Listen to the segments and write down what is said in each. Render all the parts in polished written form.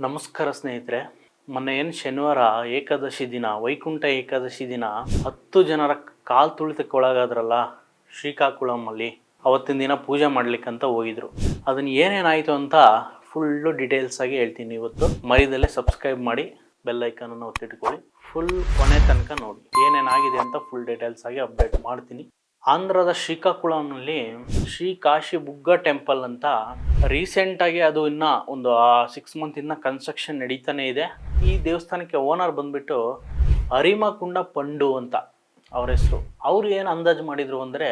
ನಮಸ್ಕಾರ ಸ್ನೇಹಿತರೆ. ಮೊನ್ನೆ ಏನು ಶನಿವಾರ ಏಕಾದಶಿ ದಿನ, ವೈಕುಂಠ ಏಕಾದಶಿ ದಿನ 10 ಜನರ ಕಾಲು ತುಳಿತಕ್ಕೆ ಒಳಗಾದ್ರಲ್ಲ ಶ್ರೀಕಾಕುಳಮಲ್ಲಿ. ಅವತ್ತಿನ ದಿನ ಪೂಜೆ ಮಾಡ್ಲಿಕ್ಕಂತ ಹೋಗಿದ್ರು. ಅದನ್ನು ಏನೇನಾಯಿತು ಅಂತ ಫುಲ್ಲು ಡೀಟೇಲ್ಸ್ ಆಗಿ ಹೇಳ್ತೀನಿ ಇವತ್ತು. ಮರಿದಲ್ಲೇ ಸಬ್ಸ್ಕ್ರೈಬ್ ಮಾಡಿ, ಬೆಲ್ ಐಕನನ್ನು ಒತ್ತಿಟ್ಕೊಳ್ಳಿ. ಫುಲ್ ಕೊನೆ ತನಕ ನೋಡಿ ಏನೇನಾಗಿದೆ ಅಂತ ಫುಲ್ ಡೀಟೇಲ್ಸ್ ಆಗಿ ಅಪ್ಡೇಟ್ ಮಾಡ್ತೀನಿ. ಆಂಧ್ರದ ಶ್ರೀಕಾಕುಳಂನಲ್ಲಿ ಶ್ರೀ ಕಾಶಿ ಬುಗ್ಗ ಟೆಂಪಲ್ ಅಂತ ರೀಸೆಂಟಾಗಿ ಅದು ಇನ್ನೂ ಒಂದು 6 ಮಂತಿಂದ ಕನ್ಸ್ಟ್ರಕ್ಷನ್ ನಡೀತಾನೆ ಇದೆ. ಈ ದೇವಸ್ಥಾನಕ್ಕೆ ಓನರ್ ಬಂದುಬಿಟ್ಟು ಅರಿಮಕುಂಡ ಪಂಡು ಅಂತ ಅವ್ರ ಹೆಸರು. ಅವರು ಏನು ಅಂದಾಜು ಮಾಡಿದರು ಅಂದರೆ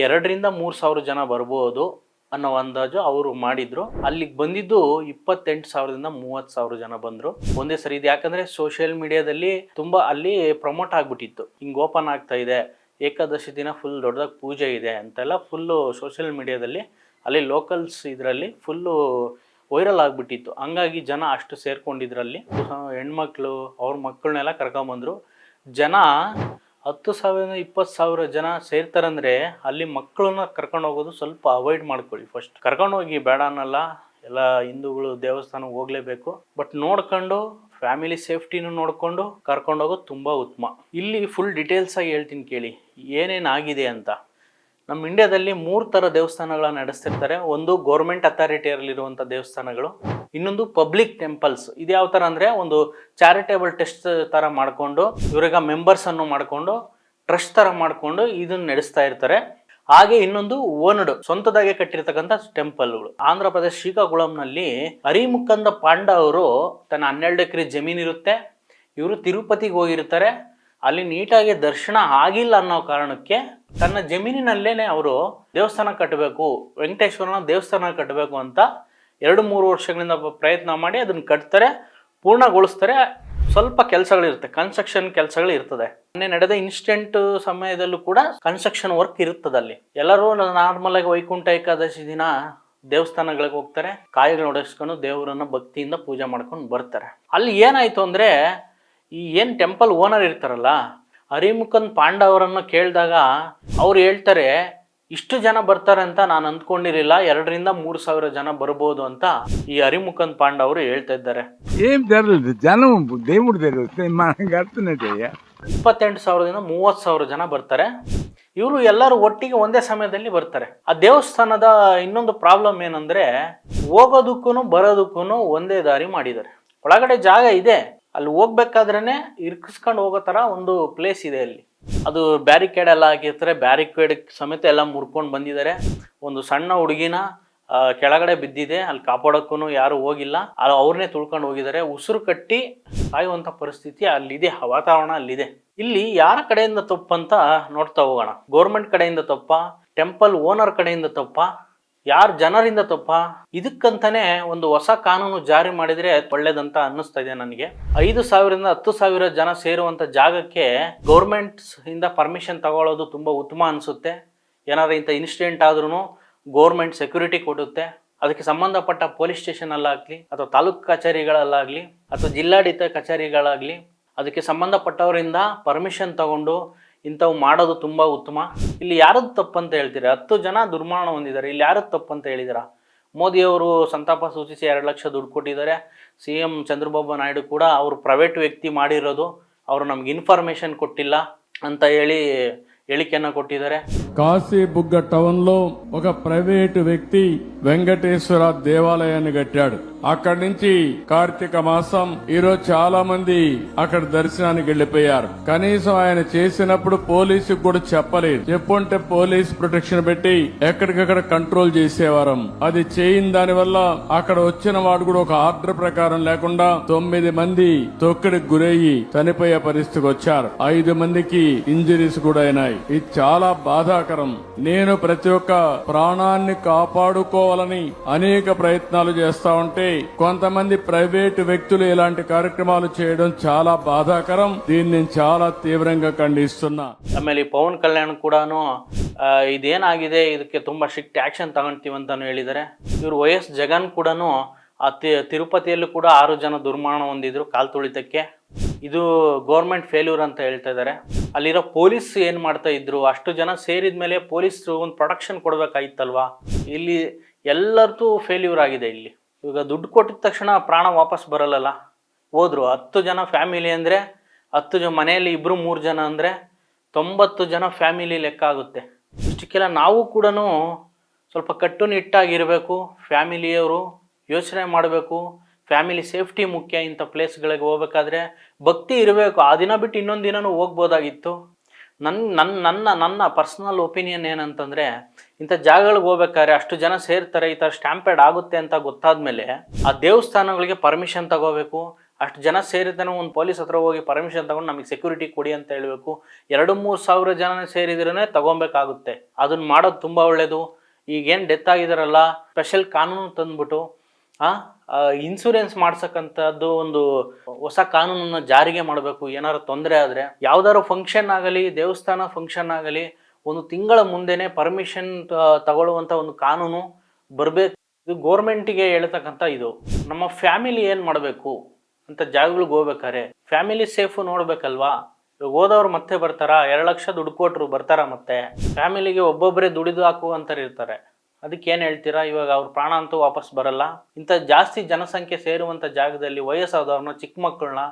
2,000 to 3,000 ಜನ ಬರ್ಬೋದು ಅನ್ನೋ ಅಂದಾಜು ಅವರು ಮಾಡಿದ್ರು. ಅಲ್ಲಿಗೆ ಬಂದಿದ್ದು 28,000 to 30,000 ಜನ ಬಂದರು ಒಂದೇ ಸರಿ. ಇದು ಯಾಕಂದರೆ ಸೋಷಿಯಲ್ ಮೀಡಿಯಾದಲ್ಲಿ ತುಂಬ ಅಲ್ಲಿ ಪ್ರಮೋಟ್ ಆಗಿಬಿಟ್ಟಿತ್ತು, ಹಿಂಗೆ ಓಪನ್ ಆಗ್ತಾ ಇದೆ, ಏಕಾದಶಿ ದಿನ ಫುಲ್ ದೊಡ್ಡದಾಗಿ ಪೂಜೆ ಇದೆ ಅಂತೆಲ್ಲ ಫುಲ್ಲು ಸೋಷಿಯಲ್ ಮೀಡಿಯಾದಲ್ಲಿ ಅಲ್ಲಿ ಲೋಕಲ್ಸ್ ಇದರಲ್ಲಿ ಫುಲ್ಲು ವೈರಲ್ ಆಗಿಬಿಟ್ಟಿತ್ತು. ಹಂಗಾಗಿ ಜನ ಅಷ್ಟು ಸೇರ್ಕೊಂಡಿದ್ರಲ್ಲಿ ಹೆಣ್ಮಕ್ಳು ಅವ್ರ ಮಕ್ಕಳನ್ನೆಲ್ಲ ಕರ್ಕೊಂಬಂದರು. ಜನ 10,000 to 20,000 ಜನ ಸೇರ್ತಾರಂದರೆ ಅಲ್ಲಿ ಮಕ್ಕಳನ್ನ ಕರ್ಕೊಂಡು ಹೋಗೋದು ಸ್ವಲ್ಪ ಅವಾಯ್ಡ್ ಮಾಡ್ಕೊಳ್ಳಿ. ಫಸ್ಟ್ ಕರ್ಕೊಂಡೋಗಿ ಬೇಡ ಅನ್ನಲ್ಲ, ಎಲ್ಲ ಹಿಂದೂಗಳು ದೇವಸ್ಥಾನಕ್ಕೆ ಹೋಗಲೇಬೇಕು, ಬಟ್ ನೋಡ್ಕೊಂಡು ಫ್ಯಾಮಿಲಿ ಸೇಫ್ಟಿನೂ ನೋಡಿಕೊಂಡು ಕರ್ಕೊಂಡೋಗೋದು ತುಂಬ ಉತ್ತಮ. ಇಲ್ಲಿ ಫುಲ್ ಡೀಟೇಲ್ಸ್ ಆಗಿ ಹೇಳ್ತೀನಿ ಕೇಳಿ ಏನೇನಾಗಿದೆ ಅಂತ. ನಮ್ಮ ಇಂಡಿಯಾದಲ್ಲಿ 3 ಥರ ದೇವಸ್ಥಾನಗಳನ್ನ ನಡೆಸ್ತಿರ್ತಾರೆ. ಒಂದು ಗೌರ್ಮೆಂಟ್ ಅಥಾರಿಟಿಯಲ್ಲಿರುವಂಥ ದೇವಸ್ಥಾನಗಳು, ಇನ್ನೊಂದು ಪಬ್ಲಿಕ್ ಟೆಂಪಲ್ಸ್. ಇದು ಯಾವ ಥರ ಅಂದರೆ ಒಂದು ಚಾರಿಟೇಬಲ್ ಟ್ರಸ್ಟ್ ಥರ ಮಾಡಿಕೊಂಡು ಇವ್ರಿಗೆ ಮೆಂಬರ್ಸನ್ನು ಮಾಡಿಕೊಂಡು ಟ್ರಸ್ಟ್ ಥರ ಮಾಡಿಕೊಂಡು ಇದನ್ನು ನಡೆಸ್ತಾ ಇರ್ತಾರೆ. ಹಾಗೆ ಇನ್ನೊಂದು ಓನಡ್ ಸ್ವಂತದಾಗೆ ಕಟ್ಟಿರ್ತಕ್ಕಂಥ ಟೆಂಪಲ್ಗಳು. ಆಂಧ್ರ ಪ್ರದೇಶ ಶ್ರೀಕಾಕುಳಂನಲ್ಲಿ ಅರಿಮುಕಂದ ಪಾಂಡ ಅವರು ತನ್ನ 12 ಎಕರೆ ಜಮೀನಿರುತ್ತೆ. ಇವರು ತಿರುಪತಿಗೆ ಹೋಗಿರ್ತಾರೆ. ಅಲ್ಲಿ ನೀಟಾಗಿ ದರ್ಶನ ಆಗಿಲ್ಲ ಅನ್ನೋ ಕಾರಣಕ್ಕೆ ತನ್ನ ಜಮೀನಿನಲ್ಲೇನೆ ಅವರು ದೇವಸ್ಥಾನ ಕಟ್ಟಬೇಕು, ವೆಂಕಟೇಶ್ವರನ ದೇವಸ್ಥಾನ ಕಟ್ಟಬೇಕು ಅಂತ 2-3 ವರ್ಷಗಳಿಂದ ಪ್ರಯತ್ನ ಮಾಡಿ ಅದನ್ನು ಕಟ್ತಾರೆ, ಪೂರ್ಣಗೊಳಿಸ್ತಾರೆ. ಸ್ವಲ್ಪ ಕೆಲಸಗಳಿರುತ್ತೆ, ಕನ್ಸ್ಟ್ರಕ್ಷನ್ ಕೆಲಸಗಳು ಇರ್ತದೆ. ಮೊನ್ನೆ ನಡೆದ ಇನ್ಸ್ಟೆಂಟ್ ಸಮಯದಲ್ಲೂ ಕೂಡ ಕನ್ಸ್ಟ್ರಕ್ಷನ್ ವರ್ಕ್ ಇರುತ್ತದೆ. ಅಲ್ಲಿ ಎಲ್ಲರೂ ನಾರ್ಮಲ್ ಆಗಿ ವೈಕುಂಠ ಏಕಾದಶಿ ದಿನ ದೇವಸ್ಥಾನಗಳಿಗೆ ಹೋಗ್ತಾರೆ, ಕಾಯಿಗಳು ಹೊಡೆಸ್ಕೊಂಡು ದೇವರನ್ನ ಭಕ್ತಿಯಿಂದ ಪೂಜೆ ಮಾಡ್ಕೊಂಡು ಬರ್ತಾರೆ. ಅಲ್ಲಿ ಏನಾಯ್ತು ಅಂದರೆ ಈ ಏನು ಟೆಂಪಲ್ ಓನರ್ ಇರ್ತಾರಲ್ಲ ಅರಿಮುಕಂದ್ ಪಾಂಡ ಅವರನ್ನು ಕೇಳಿದಾಗ ಅವ್ರು ಹೇಳ್ತಾರೆ, ಇಷ್ಟು ಜನ ಬರ್ತಾರೆ ಅಂತ ನಾನು ಅಂದ್ಕೊಂಡಿರಲಿಲ್ಲ, 2,000 to 3,000 ಜನ ಬರ್ಬೋದು ಅಂತ ಈ ಅರಿಮುಕಂದ್ ಪಾಂಡ ಅವರು ಹೇಳ್ತಾ ಇದ್ದಾರೆ. ఏం జరగలేదు, జనం దేవుడు తెలుస్తుంది మనకు అర్థనయ్యా. 28,000 to 30,000 ಜನ ಬರ್ತಾರೆ. ಇವರು ಎಲ್ಲರೂ ಒಟ್ಟಿಗೆ ಒಂದೇ ಸಮಯದಲ್ಲಿ ಬರ್ತಾರೆ. ಆ ದೇವಸ್ಥಾನದ ಇನ್ನೊಂದು ಪ್ರಾಬ್ಲಮ್ ಏನಂದ್ರೆ ಹೋಗೋದಕ್ಕೂ ಬರೋದಕ್ಕೂ ಒಂದೇ ದಾರಿ ಮಾಡಿದ್ದಾರೆ. ಒಳಗಡೆ ಜಾಗ ಇದೆ, ಅಲ್ಲಿ ಹೋಗ್ಬೇಕಾದ್ರೇನೆ ಇರ್ಕಿಸ್ಕೊಂಡು ಹೋಗೋ ಥರ ಒಂದು ಪ್ಲೇಸ್ ಇದೆ. ಅಲ್ಲಿ ಅದು ಬ್ಯಾರಿಕೇಡ್ ಎಲ್ಲ ಹಾಕಿರ್ತಾರೆ, ಬ್ಯಾರಿಕೇಡ್ ಸಮೇತ ಎಲ್ಲ ಮುರ್ಕೊಂಡು ಬಂದಿದ್ದಾರೆ. ಒಂದು ಸಣ್ಣ ಹುಡುಗಿನ ಕೆಳಗಡೆ ಬಿದ್ದಿದೆ, ಅಲ್ಲಿ ಕಾಪಾಡೋಕ್ಕೂ ಯಾರು ಹೋಗಿಲ್ಲ, ಅವ್ರನ್ನೇ ತುಳ್ಕೊಂಡು ಹೋಗಿದ್ದಾರೆ. ಉಸಿರು ಕಟ್ಟಿ ಕಾಯುವಂಥ ಪರಿಸ್ಥಿತಿ ಅಲ್ಲಿದೆ, ವಾತಾವರಣ ಅಲ್ಲಿದೆ. ಇಲ್ಲಿ ಯಾರ ಕಡೆಯಿಂದ ತಪ್ಪಂತ ನೋಡ್ತಾ ಹೋಗೋಣ. ಗೌರ್ಮೆಂಟ್ ಕಡೆಯಿಂದ ತಪ್ಪ, ಟೆಂಪಲ್ ಓನರ್ ಕಡೆಯಿಂದ ತಪ್ಪ, ಯಾರ ಜನರಿಂದ ತಪ್ಪ? ಇದಕ್ಕಂತಾನೆ ಒಂದು ಹೊಸ ಕಾನೂನು ಜಾರಿ ಮಾಡಿದ್ರೆ ಒಳ್ಳೇದಂತ ಅನ್ನಿಸ್ತಾ ಇದೆ ನನಗೆ. 5,000 to 10,000 ಜನ ಸೇರುವಂತ ಜಾಗಕ್ಕೆ ಗೌರ್ಮೆಂಟ್ ಇಂದ ಪರ್ಮಿಷನ್ ತಗೊಳ್ಳೋದು ತುಂಬಾ ಉತ್ತಮ ಅನಿಸುತ್ತೆ. ಏನಾದ್ರು ಇಂಥ ಇನ್ಸಿಡೆಂಟ್ ಆದ್ರೂ ಗೌರ್ಮೆಂಟ್ ಸೆಕ್ಯೂರಿಟಿ ಕೊಡುತ್ತೆ. ಅದಕ್ಕೆ ಸಂಬಂಧಪಟ್ಟ ಪೊಲೀಸ್ ಸ್ಟೇಷನ್ ಅಲ್ಲಾಗಲಿ ಅಥವಾ ತಾಲೂಕು ಕಚೇರಿಗಳಲ್ಲಾಗಲಿ ಅಥವಾ ಜಿಲ್ಲಾಡಳಿತ ಕಚೇರಿಗಳಾಗಲಿ ಅದಕ್ಕೆ ಸಂಬಂಧಪಟ್ಟವರಿಂದ ಪರ್ಮಿಷನ್ ತಗೊಂಡು ಇಂಥವು ಮಾಡೋದು ತುಂಬ ಉತ್ತಮ. ಇಲ್ಲಿ ಯಾರದ್ದು ತಪ್ಪಂತ ಹೇಳ್ತೀರಾ? 10 ಜನ ದುರ್ಮರಣ ಹೊಂದಿದ್ದಾರೆ, ಇಲ್ಲಿ ಯಾರದ್ದು ತಪ್ಪಂತ ಹೇಳಿದ್ದೀರಾ? ಮೋದಿಯವರು ಸಂತಾಪ ಸೂಚಿಸಿ 2 ಲಕ್ಷ ದುಡ್ಡು ಕೊಟ್ಟಿದ್ದಾರೆ. CM ಚಂದ್ರಬಾಬು ನಾಯ್ಡು ಕೂಡ ಅವರು ಪ್ರೈವೇಟ್ ವ್ಯಕ್ತಿ ಮಾಡಿರೋದು, ಅವರು ನಮ್ಗೆ ಇನ್ಫಾರ್ಮೇಷನ್ ಕೊಟ್ಟಿಲ್ಲ ಅಂತ ಹೇಳಿ ಹೇಳಿಕೆಯನ್ನು ಕೊಟ್ಟಿದ್ದಾರೆ. కాశీ బుగ్గ టౌన్ లో ఒక ప్రైవేటు వ్యక్తి వెంకటేశ్వర దేవాలయాన్ని కట్టాడు. అక్కడి నుంచి కార్తీక మాసం ఈరోజు చాలా మంది అక్కడ దర్శనానికి వెళ్లిపోయారు. కనీసం ఆయన చేసినప్పుడు పోలీసుకు కూడా చెప్పలేదు. చెప్పుంటే పోలీస్ ప్రొటెక్షన్ పెట్టి ఎక్కడికక్కడ కంట్రోల్ చేసేవారం. అది చేయని దాని వల్ల అక్కడ వచ్చిన వాడు కూడా ఒక ఆర్డర్ ప్రకారం లేకుండా 9 మంది తొక్కిడికి గురయ్యి చనిపోయే పరిస్థితికి వచ్చారు. 5 మందికి ఇంజరీస్ కూడా అయినాయి. ఇది చాలా బాధాకరం. నేను ప్రతి ఒక్క ప్రాణాన్ని కాపాడుకోవాలని అనేక ప్రయత్నాలు చేస్తా ఉంటే కొంతమంది ప్రైవేటు వ్యక్తులు ఇలాంటి కార్యక్రమాలు చేయడం చాలా బాధాకరం. దీన్ని నేను చాలా తీవ్రంగా ఖండిస్తున్నా. ಆಮೇಲೆ ಪವನ್ ಕಲ್ಯಾಣ್ ಕೂಡ ಇದೇನಾಗಿದೆ ಇದಕ್ಕೆ ತುಂಬಾ ಸ್ಟ್ರಿಕ್ಟ್ ಆಕ್ಷನ್ ತಗೊಂತೀವಿ ಅಂತಾನು ಹೇಳಿದ್ದಾರೆ. ಇವರು YS ಜಗನ್ ಕೂಡ ಆ ತಿರುಪತಿಯಲ್ಲೂ ಕೂಡ 6 ಜನ ದುರ್ಮರಣ ಹೊಂದಿದ್ರು ಕಾಲ್ ತುಳಿತಕ್ಕೆ. ಇದು ಗೌರ್ಮೆಂಟ್ ಫೇಲ್ಯೂರ್ ಅಂತ ಹೇಳ್ತಾ ಇದ್ದಾರೆ. ಅಲ್ಲಿರೋ ಪೊಲೀಸ್ ಏನು ಮಾಡ್ತಾ ಇದ್ರು, ಅಷ್ಟು ಜನ ಸೇರಿದ ಮೇಲೆ ಪೊಲೀಸರು ಒಂದು ಪ್ರೊಟೆಕ್ಷನ್ ಕೊಡಬೇಕಾಗಿತ್ತಲ್ವಾ? ಇಲ್ಲಿ ಎಲ್ಲರದ್ದು ಫೇಲ್ಯೂರ್ ಆಗಿದೆ. ಇಲ್ಲಿ ಇವಾಗ ದುಡ್ಡು ಕೊಟ್ಟಿದ ತಕ್ಷಣ ಪ್ರಾಣ ವಾಪಸ್ ಬರಲ್ಲಲ್ಲ. ಹೋದ್ರು 10 ಜನ ಫ್ಯಾಮಿಲಿ ಅಂದರೆ 10 ಜನ ಮನೆಯಲ್ಲಿ 2-3 ಜನ ಅಂದರೆ 90 ಜನ ಫ್ಯಾಮಿಲಿ ಲೆಕ್ಕ ಆಗುತ್ತೆ. ಇಷ್ಟಕ್ಕೆಲ್ಲ ನಾವು ಕೂಡ ಸ್ವಲ್ಪ ಕಟ್ಟುನಿಟ್ಟಾಗಿರಬೇಕು. ಫ್ಯಾಮಿಲಿಯವರು ಯೋಚನೆ ಮಾಡಬೇಕು. ಫ್ಯಾಮಿಲಿ ಸೇಫ್ಟಿ ಮುಖ್ಯ. ಇಂಥ ಪ್ಲೇಸ್ಗಳಿಗೆ ಹೋಗ್ಬೇಕಾದ್ರೆ ಭಕ್ತಿ ಇರಬೇಕು. ಆ ದಿನ ಬಿಟ್ಟು ಇನ್ನೊಂದು ದಿನನೂ ಹೋಗ್ಬೋದಾಗಿತ್ತು. ನನ್ನ ಪರ್ಸ್ನಲ್ ಒಪಿನಿಯನ್ ಏನಂತಂದರೆ, ಇಂಥ ಜಾಗಗಳಿಗೆ ಹೋಗ್ಬೇಕಾದ್ರೆ ಅಷ್ಟು ಜನ ಸೇರ್ತಾರೆ, ಈ ಥರ ಸ್ಟ್ಯಾಂಪೇಡ್ ಆಗುತ್ತೆ ಅಂತ ಗೊತ್ತಾದ್ಮೇಲೆ ಆ ದೇವಸ್ಥಾನಗಳಿಗೆ ಪರ್ಮಿಷನ್ ತಗೋಬೇಕು. ಅಷ್ಟು ಜನ ಸೇರಿದ್ದಾನೆ ಒಂದು ಪೊಲೀಸ್ ಹತ್ರ ಹೋಗಿ ಪರ್ಮಿಷನ್ ತಗೊಂಡು ನಮಗೆ ಸೆಕ್ಯೂರಿಟಿ ಕೊಡಿ ಅಂತ ಹೇಳಬೇಕು. 2-3 ಸಾವಿರ ಜನ ಸೇರಿದ್ರೇ ತಗೊಬೇಕಾಗುತ್ತೆ. ಅದನ್ನು ಮಾಡೋದು ತುಂಬ ಒಳ್ಳೆಯದು. ಈಗೇನು ಡೆತ್ ಆಗಿದಾರಲ್ಲ, ಸ್ಪೆಷಲ್ ಕಾನೂನು ತಂದ್ಬಿಟ್ಟು ಇನ್ಸೂರೆನ್ಸ್ ಮಾಡ್ಸಕ್ಕಂಥದ್ದು ಒಂದು ಹೊಸ ಕಾನೂನನ್ನು ಜಾರಿಗೆ ಮಾಡಬೇಕು. ಏನಾದ್ರು ತೊಂದರೆ ಆದರೆ ಯಾವ್ದಾದ್ರು ಫಂಕ್ಷನ್ ಆಗಲಿ, ದೇವಸ್ಥಾನ ಫಂಕ್ಷನ್ ಆಗಲಿ, ಒಂದು ತಿಂಗಳ ಮುಂದೆನೇ ಪರ್ಮಿಷನ್ ತಗೊಳ್ಳುವಂಥ ಒಂದು ಕಾನೂನು ಬರಬೇಕು. ಇದು ಗೋರ್ಮೆಂಟಿಗೆ ಹೇಳ್ತಕ್ಕಂಥ ಇದು. ನಮ್ಮ ಫ್ಯಾಮಿಲಿ ಏನು ಮಾಡಬೇಕು ಅಂತ ಜಾಗಗಳಿಗೆ ಹೋಗ್ಬೇಕಾರೆ ಫ್ಯಾಮಿಲಿ ಸೇಫು ನೋಡ್ಬೇಕಲ್ವಾ. ಇವಾಗ ಹೋದವ್ರು ಮತ್ತೆ ಬರ್ತಾರಾ? 2 ಲಕ್ಷ ದುಡ್ಡು ಕೊಟ್ಟರು ಬರ್ತಾರ? ಮತ್ತೆ ಫ್ಯಾಮಿಲಿಗೆ ಒಬ್ಬೊಬ್ಬರೇ ದುಡಿದು ಹಾಕುವಂಥವ್ರು ಇರ್ತಾರೆ. ಅದಕ್ಕೆ ಏನು ಹೇಳ್ತೀರಾ? ಇವಾಗ ಅವ್ರ ಪ್ರಾಣ ಅಂತೂ ವಾಪಸ್ ಬರಲ್ಲ. ಇಂಥ ಜಾಸ್ತಿ ಜನಸಂಖ್ಯೆ ಸೇರುವಂಥ ಜಾಗದಲ್ಲಿ ವಯಸ್ಸಾದವ್ರನ್ನ, ಚಿಕ್ಕ ಮಕ್ಕಳನ್ನ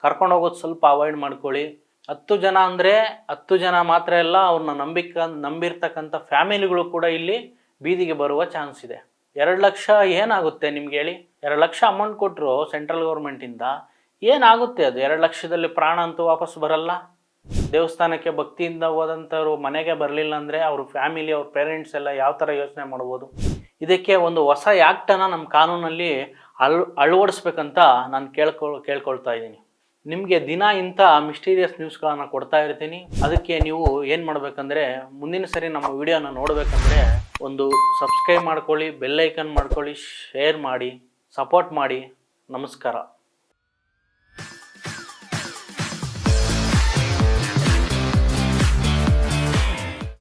ಕರ್ಕೊಂಡು ಹೋಗೋದು ಸ್ವಲ್ಪ ಅವಾಯ್ಡ್ ಮಾಡ್ಕೊಳ್ಳಿ. 10 ಜನ ಅಂದರೆ 10 ಜನ ಮಾತ್ರ ಎಲ್ಲ, ಅವ್ರನ್ನ ನಂಬಿರ್ತಕ್ಕಂಥ ಫ್ಯಾಮಿಲಿಗಳು ಕೂಡ ಇಲ್ಲಿ ಬೀದಿಗೆ ಬರುವ ಚಾನ್ಸ್ ಇದೆ. 2 ಲಕ್ಷ ಏನಾಗುತ್ತೆ ನಿಮ್ಗೆ ಹೇಳಿ? 2 ಲಕ್ಷ ಅಮೌಂಟ್ ಕೊಟ್ಟರು ಸೆಂಟ್ರಲ್ ಗೌರ್ಮೆಂಟಿಂದ, ಏನಾಗುತ್ತೆ ಅದು? 2 ಲಕ್ಷದಲ್ಲಿ ಪ್ರಾಣ ಅಂತೂ ವಾಪಸ್ ಬರಲ್ಲ. ದೇವಸ್ಥಾನಕ್ಕೆ ಭಕ್ತಿಯಿಂದ ಹೋದಂಥವ್ರು ಮನೆಗೆ ಬರಲಿಲ್ಲ ಅಂದರೆ ಅವ್ರ ಫ್ಯಾಮಿಲಿ, ಅವ್ರ ಪೇರೆಂಟ್ಸ್ ಎಲ್ಲ ಯಾವ ಥರ ಯೋಚನೆ ಮಾಡ್ಬೋದು? ಇದಕ್ಕೆ ಒಂದು ಹೊಸ ಆ್ಯಕ್ಟನ್ನು ನಮ್ಮ ಕಾನೂನಲ್ಲಿ ಅಳವಡಿಸ್ಬೇಕಂತ ನಾನು ಕೇಳ್ಕೊಳ್ತಾ ಇದ್ದೀನಿ. ನಿಮಗೆ ದಿನ ಇಂಥ ಮಿಸ್ಟೀರಿಯಸ್ ನ್ಯೂಸ್ಗಳನ್ನು ಕೊಡ್ತಾ ಇರ್ತೀನಿ. ಅದಕ್ಕೆ ನೀವು ಏನು ಮಾಡಬೇಕಂದ್ರೆ, ಮುಂದಿನ ಸರಿ ನಮ್ಮ ವಿಡಿಯೋನ ನೋಡಬೇಕಂದ್ರೆ ಒಂದು ಸಬ್ಸ್ಕ್ರೈಬ್ ಮಾಡ್ಕೊಳ್ಳಿ, ಬೆಲ್ ಐಕನ್ ಮಾಡ್ಕೊಳ್ಳಿ, ಶೇರ್ ಮಾಡಿ, ಸಪೋರ್ಟ್ ಮಾಡಿ. ನಮಸ್ಕಾರ.